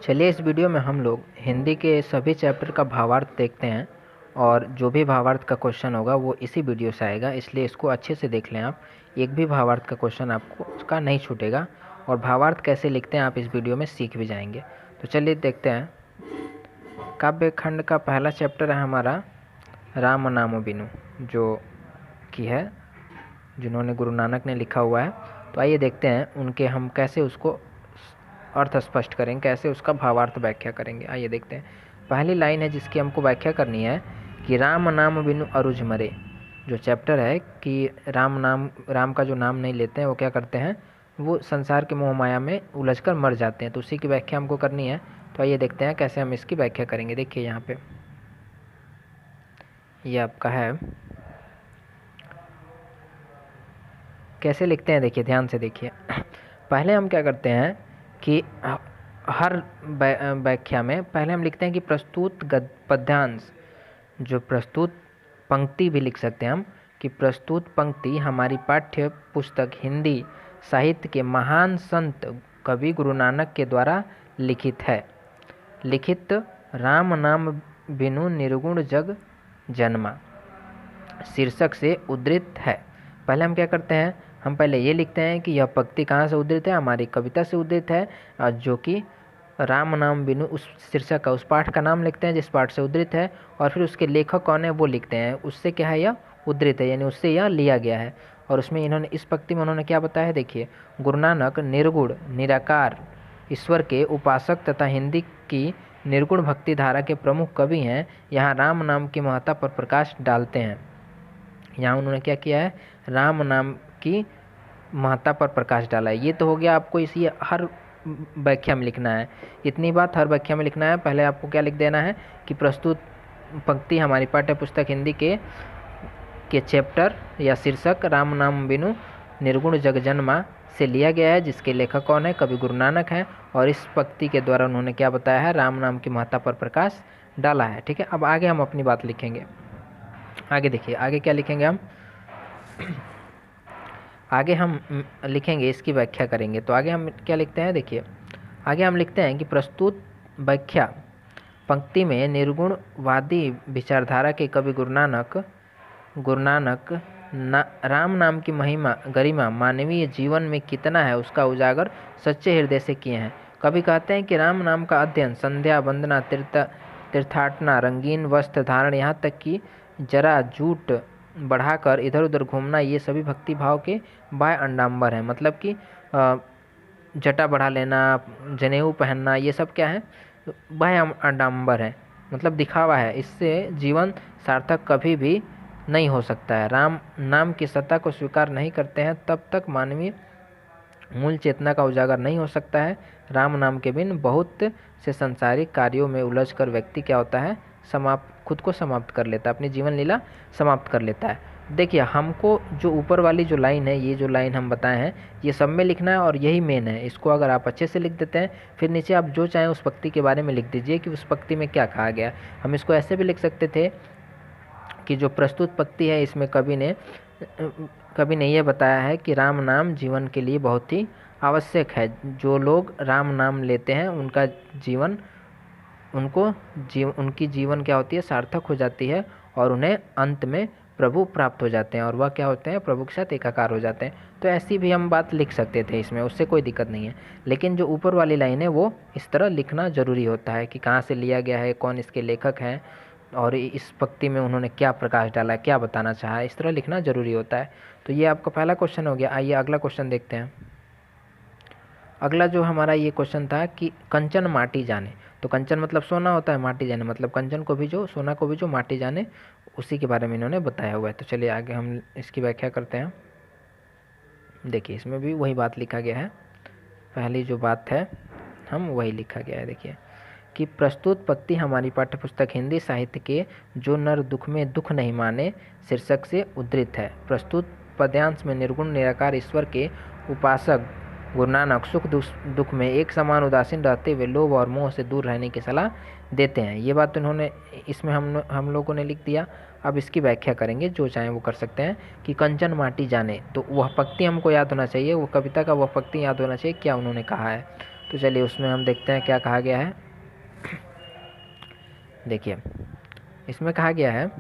चलिए इस वीडियो में हम लोग हिंदी के सभी चैप्टर का भावार्थ देखते हैं और जो भी भावार्थ का क्वेश्चन होगा वो इसी वीडियो से आएगा, इसलिए इसको अच्छे से देख लें आप। एक भी भावार्थ का क्वेश्चन आपको उसका नहीं छूटेगा और भावार्थ कैसे लिखते हैं आप इस वीडियो में सीख भी जाएंगे। तो चलिए देखते हैं। काव्य खंड का पहला चैप्टर है हमारा राम नाम बिनु, जो कि है जिन्होंने गुरु नानक ने लिखा हुआ है। तो आइए देखते हैं उनके हम कैसे उसको अर्थ स्पष्ट करेंगे, कैसे उसका भावार्थ व्याख्या करेंगे। आइए देखते हैं। पहली लाइन है जिसकी हमको व्याख्या करनी है कि राम नाम बिनु अरुझ मरे। जो चैप्टर है कि राम का जो नाम नहीं लेते हैं वो क्या करते हैं, वो संसार के मोह माया में उलझकर मर जाते हैं। तो उसी की व्याख्या हमको करनी है। तो आइए देखते हैं कैसे हम इसकी व्याख्या करेंगे। देखिए यहाँ पे ये आपका है, कैसे लिखते हैं देखिए, ध्यान से देखिए। पहले हम क्या करते हैं कि हर व्याख्या में पहले हम लिखते हैं कि प्रस्तुत पद्यांश, जो प्रस्तुत पंक्ति भी लिख सकते हैं हम, कि प्रस्तुत पंक्ति हमारी पाठ्य पुस्तक हिंदी साहित्य के महान संत कवि गुरु नानक के द्वारा लिखित है। लिखित राम नाम बिनु निर्गुण जग जन्मा शीर्षक से उद्धृत है। पहले हम क्या करते हैं, हम पहले ये लिखते हैं कि यह पंक्ति कहाँ से उद्धृत है, हमारी कविता से उद्धृत है, जो कि राम नाम बिनु उस शीर्षक का, उस पाठ का नाम लिखते हैं जिस पाठ से उद्धृत है, और फिर उसके लेखक कौन है वो लिखते हैं, उससे क्या है यह उद्धृत है, यानी उससे यह लिया गया है। और उसमें इन्होंने इस पंक्ति में उन्होंने क्या बताया है, देखिए। गुरु नानक निर्गुण निराकार ईश्वर के उपासक तथा हिंदी की निर्गुण भक्ति धारा के प्रमुख कवि हैं। यहाँ राम नाम की महत्ता पर प्रकाश डालते हैं। यहाँ उन्होंने क्या किया है, राम नाम की महत्ता पर प्रकाश डाला है। ये तो हो गया, आपको इसी हर व्याख्या में लिखना है, इतनी बात हर व्याख्या में लिखना है। पहले आपको क्या लिख देना है कि प्रस्तुत पंक्ति हमारी पाठ्य पुस्तक हिंदी के चैप्टर या शीर्षक राम नाम बिनु निर्गुण जग जन्मा से लिया गया है, जिसके लेखक कौन है, कवि गुरु नानक है। और इस पंक्ति के द्वारा उन्होंने क्या बताया है, राम नाम की महत्ता पर प्रकाश डाला है। ठीक है, अब आगे हम अपनी बात लिखेंगे। आगे देखिए, आगे क्या लिखेंगे हम, आगे हम लिखेंगे, इसकी व्याख्या करेंगे। तो आगे हम क्या लिखते हैं, देखिए आगे हम लिखते हैं कि प्रस्तुत व्याख्या पंक्ति में निर्गुणवादी विचारधारा के कवि गुरु नानक राम नाम की महिमा गरिमा मानवीय जीवन में कितना है उसका उजागर सच्चे हृदय से किए हैं। कवि कहते हैं कि राम नाम का अध्ययन, संध्या वंदना, तीर्थाटना, रंगीन वस्त्र धारण, यहाँ तक कि जरा झूठ बढ़ाकर इधर उधर घूमना, ये सभी भक्ति भाव के बाह्य अंडाम्बर हैं। मतलब कि जटा बढ़ा लेना, जनेऊ पहनना, ये सब क्या है, बाह्य अंडाम्बर है, मतलब दिखावा है। इससे जीवन सार्थक कभी भी नहीं हो सकता है। राम नाम की सत्ता को स्वीकार नहीं करते हैं तब तक मानवीय मूल चेतना का उजागर नहीं हो सकता है। राम नाम के बिन बहुत से सांसारिक कार्यों में उलझकर व्यक्ति क्या होता है, खुद को समाप्त कर लेता है, अपनी जीवन लीला समाप्त कर लेता है। देखिए, हमको जो ऊपर वाली जो लाइन है, ये जो लाइन हम बताए हैं, ये सब में लिखना है और यही मेन है। इसको अगर आप अच्छे से लिख देते हैं, फिर नीचे आप जो चाहें उस पंक्ति के बारे में लिख दीजिए कि उस पंक्ति में क्या कहा गया। हम इसको ऐसे भी लिख सकते थे कि जो प्रस्तुत पंक्ति है इसमें कवि ने यह बताया है कि राम नाम जीवन के लिए बहुत ही आवश्यक है। जो लोग राम नाम लेते हैं उनका जीवन, उनकी जीवन क्या होती है, सार्थक हो जाती है और उन्हें अंत में प्रभु प्राप्त हो जाते हैं और वह क्या होते हैं, प्रभु के साथ एकाकार हो जाते हैं। तो ऐसी भी हम बात लिख सकते थे इसमें, उससे कोई दिक्कत नहीं है। लेकिन जो ऊपर वाली लाइन है वो इस तरह लिखना जरूरी होता है कि कहाँ से लिया गया है, कौन इसके लेखक हैं और इस पंक्ति में उन्होंने क्या प्रकाश डाला है, क्या बताना चाहा है, इस तरह लिखना जरूरी होता है। तो ये आपका पहला क्वेश्चन हो गया। आइए अगला क्वेश्चन देखते हैं। अगला जो हमारा ये क्वेश्चन था कि कंचन माटी जाने। तो कंचन मतलब सोना होता है, माटी जाने मतलब कंचन को भी जो, सोना को भी जो माटी जाने, उसी के बारे में इन्होंने बताया हुआ है। तो चलिए आगे हम इसकी व्याख्या करते हैं। देखिए, इसमें भी वही बात लिखा गया है, पहली जो बात है हम वही लिखा गया है। देखिए कि प्रस्तुत पंक्ति हमारी पाठ्यपुस्तक हिंदी साहित्य के जो नर दुख में दुख नहीं माने शीर्षक से उद्धृत है। प्रस्तुत पद्यांश में निर्गुण निराकार ईश्वर के उपासक गुरु नानक सुख दुख में एक समान उदासीन रहते हुए लोभ और मोह से दूर रहने की सलाह देते हैं। ये बात उन्होंने इसमें हम लोगों ने लिख दिया। अब इसकी व्याख्या करेंगे, जो चाहें वो कर सकते हैं। कि कंचन माटी जाने, तो वह पंक्ति हमको याद होना चाहिए, वो कविता का वह पंक्ति याद होना चाहिए, क्या उन्होंने कहा है। तो चलिए उसमें हम देखते हैं क्या कहा गया है। देखिए इसमें कहा गया है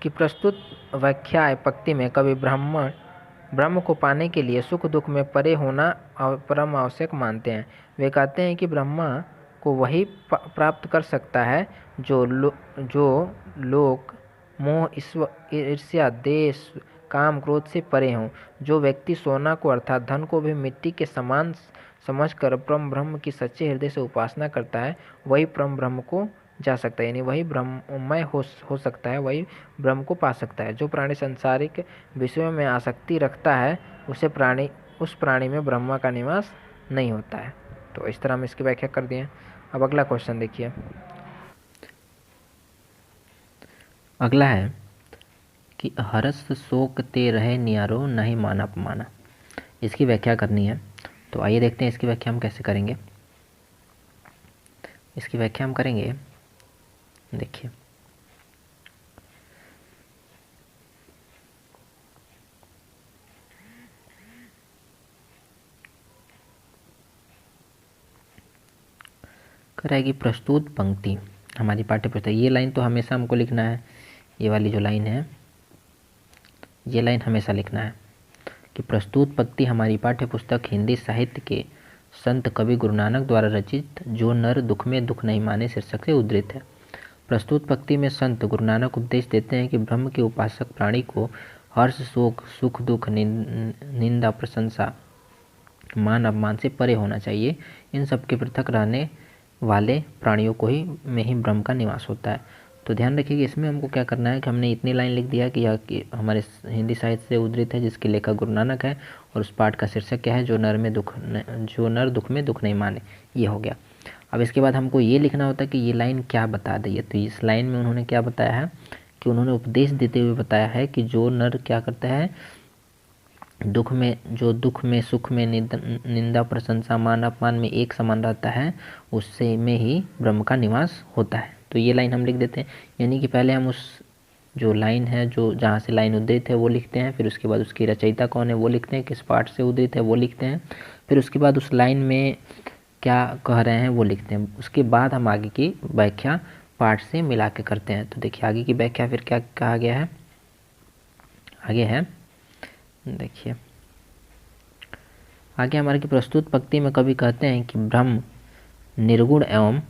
कि प्रस्तुत व्याख्या पंक्ति में कवि ब्रह्म को पाने के लिए सुख दुख में परे होना परम आवश्यक मानते हैं। वे कहते हैं कि ब्रह्मा को वही प्राप्त कर सकता है जो लोक मोह ईर्ष्या देश काम क्रोध से परे हों। जो व्यक्ति सोना को अर्थात धन को भी मिट्टी के समान समझकर परम ब्रह्म की सच्चे हृदय से उपासना करता है, वही परम ब्रह्म को जा सकता है, यानी वही ब्रह्ममय हो सकता है, वही ब्रह्म को पा सकता है। जो प्राणी सांसारिक विषयों में आसक्ति रखता है उस प्राणी में ब्रह्मा का निवास नहीं होता है। तो इस तरह हम इसकी व्याख्या कर दिए। अब अगला क्वेश्चन देखिए। अगला है कि हर्ष शोक ते रहे नियारो नहीं माना अपमाना। इसकी व्याख्या करनी है। तो आइए देखते हैं इसकी व्याख्या हम कैसे करेंगे। इसकी व्याख्या हम करेंगे, देखिए कराएगी प्रस्तुत पंक्ति हमारी पाठ्य पुस्तक। ये लाइन तो हमेशा हमको लिखना है, ये वाली जो लाइन है ये लाइन हमेशा लिखना है कि प्रस्तुत पंक्ति हमारी पाठ्य पुस्तक हिंदी साहित्य के संत कवि गुरु नानक द्वारा रचित जो नर दुख में दुख नहीं माने शीर्षक से उद्धृत है। प्रस्तुत पंक्ति में संत गुरु नानक उपदेश देते हैं कि ब्रह्म के उपासक प्राणी को हर्ष शोक सुख दुख निंदा प्रशंसा मान अपमान से परे होना चाहिए। इन सब के पृथक रहने वाले प्राणियों को ही में ही ब्रह्म का निवास होता है। तो ध्यान रखिए कि इसमें हमको क्या करना है कि हमने इतनी लाइन लिख दिया कि यह कि हमारे हिंदी साहित्य से उद्धृत है, जिसके लेखक गुरु नानक है, और उस पाठ का शीर्षक क्या है, जो नर दुख में दुख नहीं माने। ये हो गया। अब इसके बाद हमको ये लिखना होता है कि ये लाइन क्या बता रही है। तो इस लाइन में उन्होंने क्या बताया है कि उन्होंने उपदेश देते हुए बताया है कि जो नर क्या करता है, दुख में सुख में निंदा प्रशंसा मान अपमान में एक समान रहता है, उससे में ही ब्रह्म का निवास होता है। तो ये लाइन हम लिख देते हैं, यानी कि पहले हम उस जो लाइन है जो जहाँ से लाइन उद्धृत है वो लिखते हैं, फिर उसके बाद उसकी रचयिता कौन है वो लिखते हैं, किस पाठ से उद्धृत है वो लिखते हैं, फिर उसके बाद उस लाइन में क्या कह रहे हैं वो लिखते हैं। उसके बाद हम आगे की व्याख्या पाठ से मिला के करते हैं। तो देखिए आगे की व्याख्या फिर क्या कहा गया है। आगे है, देखिए आगे हमारे की प्रस्तुत पंक्ति में कवि कहते हैं कि ब्रह्म निर्गुण एवं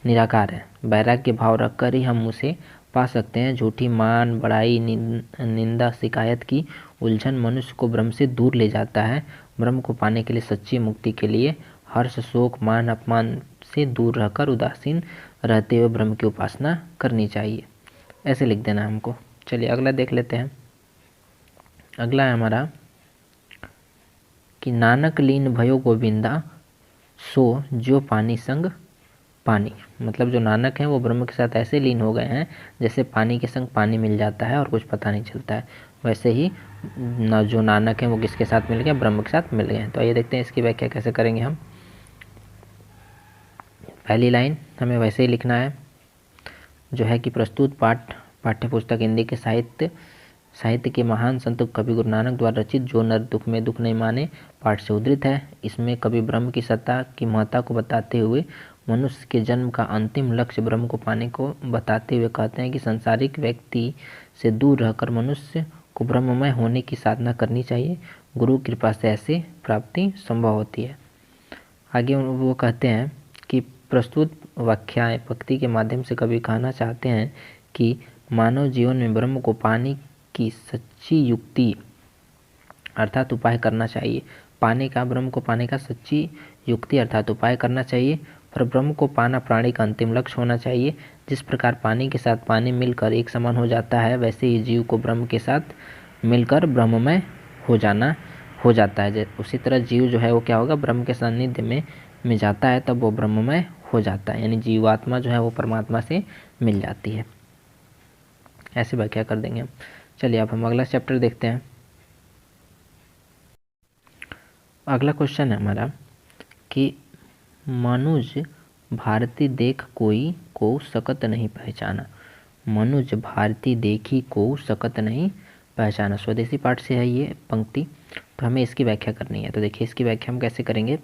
निराकार है, वैराग्य भाव रखकर ही हम उसे पा सकते हैं। झूठी मान बड़ाई निंदा शिकायत की उलझन मनुष्य को ब्रह्म से दूर ले जाता है। ब्रह्म को पाने के लिए सच्ची मुक्ति के लिए हर्ष शोक मान अपमान से दूर रहकर उदासीन रहते हुए ब्रह्म की उपासना करनी चाहिए। ऐसे लिख देना हमको। चलिए अगला देख लेते हैं। अगला है हमारा कि नानक लीन भयो गोविंदा सो जो पानी संग पानी। मतलब जो नानक हैं वो ब्रह्म के साथ ऐसे लीन हो गए हैं जैसे पानी के संग पानी मिल जाता है और कुछ पता नहीं चलता है। वैसे ही जो नानक हैं वो किसके साथ मिल गए, ब्रह्म के साथ मिल गए हैं। तो आइए देखते हैं इसकी व्याख्या कैसे करेंगे हम। पहली लाइन हमें वैसे ही लिखना है जो है कि प्रस्तुत पाठ्य पुस्तक हिंदी के साहित्य के महान संत कवि गुरु नानक द्वारा रचित जो नर दुख में दुख नहीं माने पाठ से उद्धृत है। इसमें कवि ब्रह्म की सत्ता की महत्ता को बताते हुए मनुष्य के जन्म का अंतिम लक्ष्य ब्रह्म को पाने को बताते हुए कहते हैं कि सांसारिक व्यक्ति से दूर रहकर मनुष्य को ब्रह्ममय होने की साधना करनी चाहिए। गुरु कृपा से ऐसी प्राप्ति संभव होती है। आगे वो कहते हैं कि प्रस्तुत व्याख्याएं पंक्ति के माध्यम से कवि कहना चाहते हैं कि मानव जीवन में ब्रह्म को पाने की सच्ची युक्ति अर्थात उपाय करना चाहिए। ब्रह्म को पाने का सच्ची युक्ति अर्थात उपाय करना चाहिए। पर ब्रह्म को पाना प्राणी का अंतिम लक्ष्य होना चाहिए। जिस प्रकार पानी के साथ पानी मिलकर एक समान हो जाता है, वैसे ही जीव को ब्रह्म के साथ मिलकर ब्रह्ममय हो जाता है। उसी तरह जीव जो है वो क्या होगा, ब्रह्म के सानिध्य में जाता है, तब वो ब्रह्ममय हो जाता है, यानी जीवात्मा जो है वो परमात्मा से मिल जाती है। ऐसे व्याख्या कर देंगे हम। चलिए अब हम अगला चैप्टर देखते हैं। अगला क्वेश्चन है हमारा कि मनुज भारती देख कोई को सकत नहीं पहचाना। मनुज भारती देखी को सकत नहीं पहचाना। स्वदेशी पाठ से है ये पंक्ति। तो हमें इसकी व्याख्या करनी है। तो देखिए इसकी व्याख्या हम कैसे करेंगे।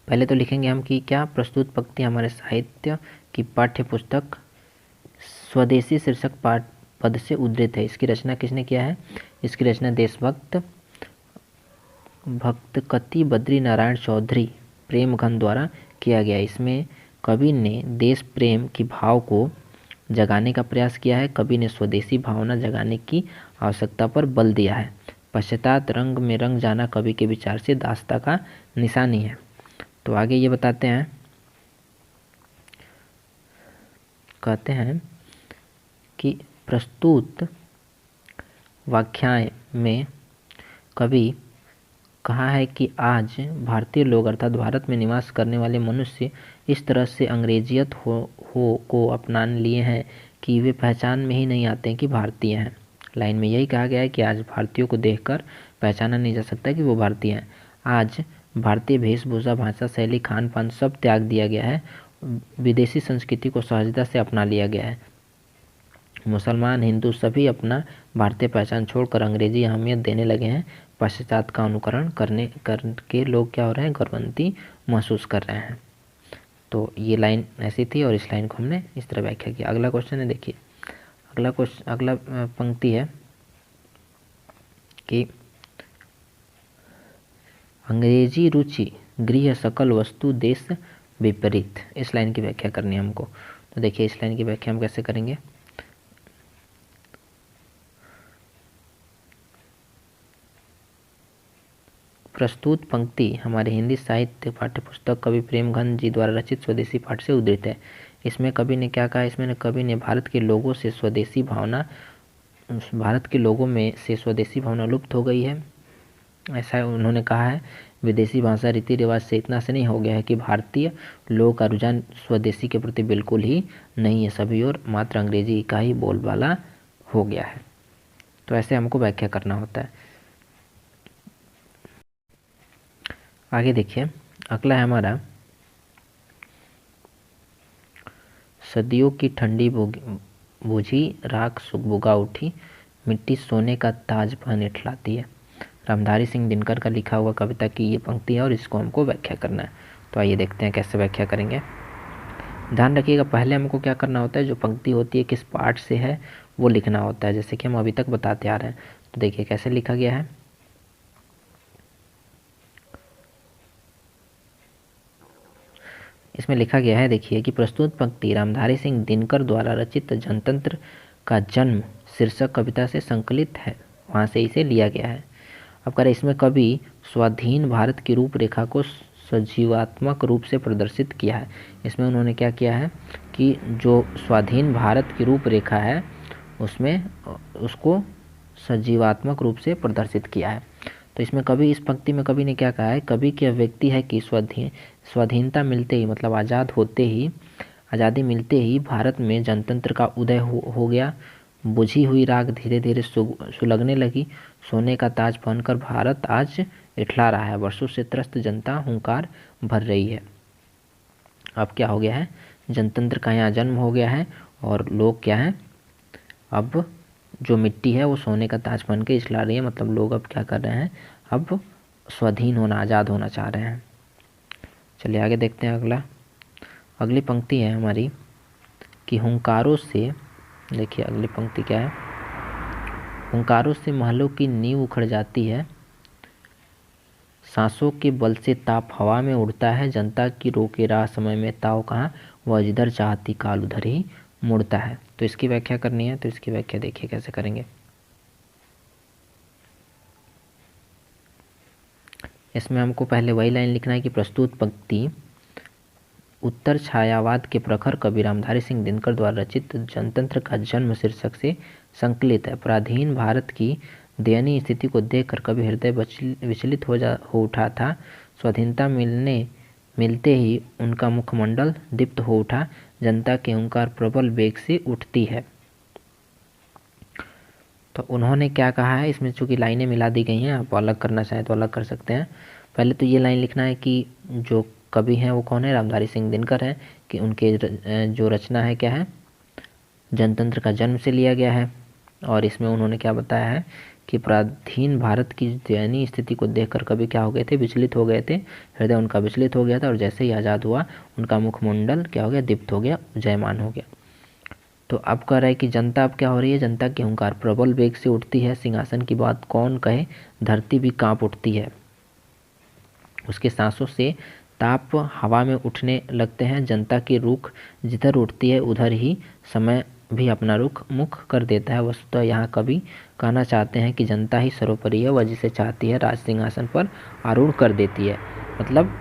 पहले तो लिखेंगे हम कि क्या प्रस्तुत पंक्ति हमारे साहित्य की पाठ्य पुस्तक स्वदेशी शीर्षक पाठ पद से उद्धृत है। इसकी रचना किसने किया है। इसकी रचना देशभक्त भक्तकति बद्री नारायण चौधरी प्रेमघन द्वारा किया गया। इसमें कवि ने देश प्रेम की भाव को जगाने का प्रयास किया है। कवि ने स्वदेशी भावना जगाने की आवश्यकता पर बल दिया है। पश्चात रंग में रंग जाना कवि के विचार से दास्ता का निशानी है। तो आगे ये बताते हैं, कहते हैं कि प्रस्तुत व्याख्याएं में कवि कहा है कि आज भारतीय लोग अर्थात भारत में निवास करने वाले मनुष्य इस तरह से अंग्रेजियत को अपना लिए हैं कि वे पहचान में ही नहीं आते हैं कि भारतीय हैं। लाइन में यही कहा गया है कि आज भारतीयों को देखकर पहचाना नहीं जा सकता कि वो भारतीय हैं। आज भारतीय वेशभूषा भाषा शैली खान पान सब त्याग दिया गया है। विदेशी संस्कृति को सहजता से अपना लिया गया है। मुसलमान हिंदू सभी अपना भारतीय पहचान छोड़कर अंग्रेजी अहमियत देने लगे हैं। पश्चात का अनुकरण करके लोग क्या हो रहे हैं, गौरवंती महसूस कर रहे हैं। तो ये लाइन ऐसी थी और इस लाइन को हमने इस तरह व्याख्या किया। अगला क्वेश्चन है, देखिए अगला पंक्ति है कि अंग्रेजी रुचि गृह सकल वस्तु देश विपरीत। इस लाइन की व्याख्या करनी है हमको। तो देखिए इस लाइन की व्याख्या हम कैसे करेंगे। प्रस्तुत पंक्ति हमारे हिंदी साहित्य पाठ्यपुस्तक कवि प्रेमघन जी द्वारा रचित स्वदेशी पाठ से उद्धृत है। इसमें कवि ने क्या कहा, इसमें कवि ने भारत के लोगों में से स्वदेशी भावना लुप्त हो गई है, ऐसा उन्होंने कहा है। विदेशी भाषा रीति रिवाज से इतना से नहीं हो गया है कि भारतीय लोगों का रुझान स्वदेशी के प्रति बिल्कुल ही नहीं है, सभी और मात्र अंग्रेजी का ही बोलबाला हो गया है। तो ऐसे हमको व्याख्या करना होता है। आगे देखिए अगला है हमारा, सदियों की ठंडी बूझी राख सुगबुगा उठी, मिट्टी सोने का ताज पहन इठलाती है। रामधारी सिंह दिनकर का लिखा हुआ कविता की ये पंक्ति है और इसको हमको व्याख्या करना है। तो आइए देखते हैं कैसे व्याख्या करेंगे। ध्यान रखिएगा पहले हमको क्या करना होता है, जो पंक्ति होती है किस पाठ से है वो लिखना होता है, जैसे कि हम अभी तक बताते आ रहे हैं। तो देखिए कैसे लिखा गया है। इसमें लिखा गया है, देखिए कि प्रस्तुत पंक्ति रामधारी सिंह दिनकर द्वारा रचित जनतंत्र का जन्म शीर्षक कविता से संकलित है, वहाँ से इसे लिया गया है। अब करें, इसमें कवि स्वाधीन भारत की रूपरेखा को सजीवात्मक रूप से प्रदर्शित किया है। इसमें उन्होंने क्या किया है कि जो स्वाधीन भारत की रूपरेखा है उसमें उसको सजीवात्मक रूप से प्रदर्शित किया है। तो इसमें कवि, इस पंक्ति में कवि ने क्या कहा है, कवि की अभिव्यक्ति है कि स्वाधीनता मिलते ही मतलब आज़ादी मिलते ही भारत में जनतंत्र का उदय हो गया। बुझी हुई राख धीरे धीरे सुलगने लगी। सोने का ताज पहनकर भारत आज इठला रहा है। वर्षों से त्रस्त जनता हुंकार भर रही है। अब क्या हो गया है, जनतंत्र का यहाँ जन्म हो गया है और लोग क्या हैं, अब जो मिट्टी है वो सोने का ताज पहन के इठला रही है। मतलब लोग अब क्या कर रहे हैं, अब स्वाधीन होना, आज़ाद होना चाह रहे हैं। चलिए आगे देखते हैं। अगली पंक्ति है हमारी कि हुंकारों से, देखिए अगली पंक्ति क्या है, हुंकारों से महलों की नींव उखड़ जाती है, सांसों के बल से ताप हवा में उड़ता है, जनता की रोके राह समय में ताव कहाँ, वह जिधर चाहती काल उधर ही मुड़ता है। तो इसकी व्याख्या करनी है। तो इसकी व्याख्या देखिए कैसे करेंगे। इसमें हमको पहले वही लाइन लिखना है कि प्रस्तुत पंक्ति उत्तर छायावाद के प्रखर कवि रामधारी सिंह दिनकर द्वारा रचित जनतंत्र का जन्म शीर्षक से संकलित है। पराधीन भारत की दयनीय स्थिति को देखकर कवि हृदय विचलित हो उठा था। स्वाधीनता मिलते ही उनका मुखमंडल दीप्त हो उठा। जनता के हुंकार प्रबल वेग से उठती है। तो उन्होंने क्या कहा है, इसमें चूंकि लाइनें मिला दी गई हैं, आप अलग करना चाहें तो अलग कर सकते हैं। पहले तो ये लाइन लिखना है कि जो कवि हैं वो कौन है, रामधारी सिंह दिनकर हैं, कि उनके जो रचना है क्या है, जनतंत्र का जन्म से लिया गया है। और इसमें उन्होंने क्या बताया है कि पराधीन भारत की दयनीय स्थिति को देखकर कभी क्या हो गए थे, विचलित हो गए थे, हृदय उनका विचलित हो गया था और जैसे ही आज़ाद हुआ उनका मुखमंडल क्या हो गया, दीप्त हो गया, जयमान हो गया। तो अब कह रहा है कि जनता अब क्या हो रही है, जनता की हुंकार प्रबल वेग से उठती है, सिंहासन की बात कौन कहे, धरती भी कांप उठती है। उसके सांसों से ताप हवा में उठने लगते हैं, जनता की रुख जिधर उठती है उधर ही समय भी अपना रुख मुख कर देता है। वस्तुतः यहाँ कवि कहना चाहते हैं कि जनता ही सर्वोपरि है, वह जिसे चाहती है राज सिंहासन पर आरूढ़ कर देती है। मतलब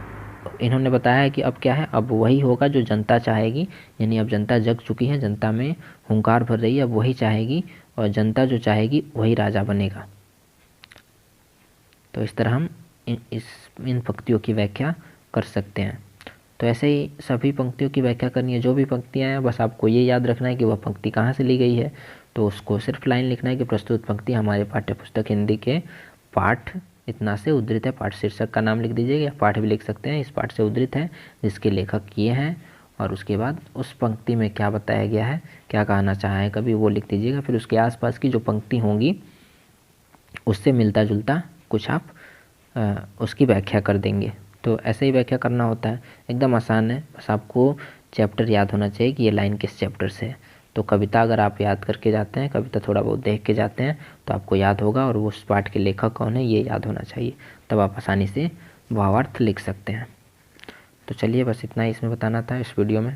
इन्होंने बताया है कि अब क्या है, अब वही होगा जो जनता चाहेगी, यानी अब जनता जग चुकी है, जनता में हुंकार भर रही है, अब वही चाहेगी और जनता जो चाहेगी वही राजा बनेगा। तो इस तरह हम इन पंक्तियों की व्याख्या कर सकते हैं। तो ऐसे ही सभी पंक्तियों की व्याख्या करनी है, जो भी पंक्तियाँ हैं बस आपको ये याद रखना है कि वह पंक्ति कहाँ से ली गई है। तो उसको सिर्फ लाइन लिखना है कि प्रस्तुत पंक्ति हमारे पाठ्यपुस्तक हिंदी के पाठ इतना से उद्धृत है। पाठ शीर्षक का नाम लिख दीजिएगा, पाठ भी लिख सकते हैं, इस पाठ से उद्धृत है, जिसके लेखक ये हैं, और उसके बाद उस पंक्ति में क्या बताया गया है, क्या कहना चाहा है कभी, वो लिख दीजिएगा। फिर उसके आसपास की जो पंक्ति होंगी उससे मिलता जुलता कुछ आप उसकी व्याख्या कर देंगे। तो ऐसे ही व्याख्या करना होता है, एकदम आसान है, बस आपको चैप्टर याद होना चाहिए कि ये लाइन किस चैप्टर से है। तो कविता अगर आप याद करके जाते हैं, कविता थोड़ा बहुत देख के जाते हैं तो आपको याद होगा, और उस पाठ के लेखक कौन है ये याद होना चाहिए, तब आप आसानी से भावार्थ लिख सकते हैं। तो चलिए बस इतना ही इसमें बताना था इस वीडियो में।